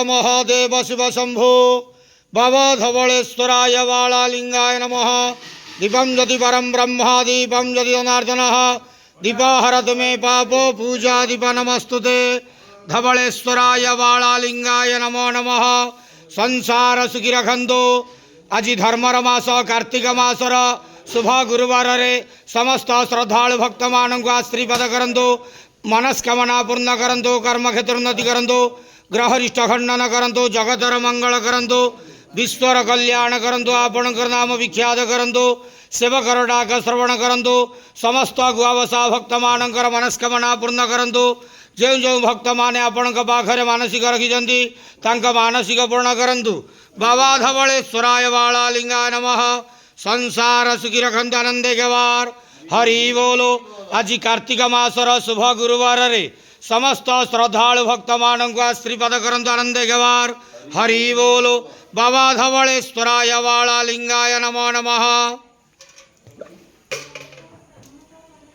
महादेव शिव शंभो बाबा धवलेश्वराय वालालिंगाय नमः। दीपं यदि परं ब्रह्मा दीपं यदि जनार्दनः दीपाहरत मे पापो पूजा दीप नमस्तुते। धवलेश्वराय वालालिंगाय नमो नमः। संसार सुखी रखंतो। आज धर्मर मास कार्तिक मासर शुभ गुरुवार रे समस्त श्रद्धालु भक्त मानक आशीर्वाद करंतु। मनस्कामना पूर्ण करंतु। कर्म क्षेत्र उन्नति करंतु। ग्रहरिष्ठ खंडन करंतु। जगतर मंगल करंतु। विश्वर कल्याण करंतु। आपणकर नाम विख्यात करंतु। सेवकर डाक श्रवण करंतु। समस्त गुआवसा भक्त मानकर मनस्कामना पूर्ण करंतु। जो जो भक्त माने आपण पाखरे मानसिक रखिछंती तांका मानसिक पूर्ण करंतु। बाबा धवलेश्वराय वालालिंगाय नमः। संसार सुखी रखंतु आनंदे गवार। हरि बोलो। आज कार्तिक मासर शुभ गुरुवार रे समस्त श्रद्धालु भक्त मानक आशीर्वाद करंतु आनंदे गवार। हरि बोलो। बाबा धवलेश्वराय वालालिंगाय नमो नमः।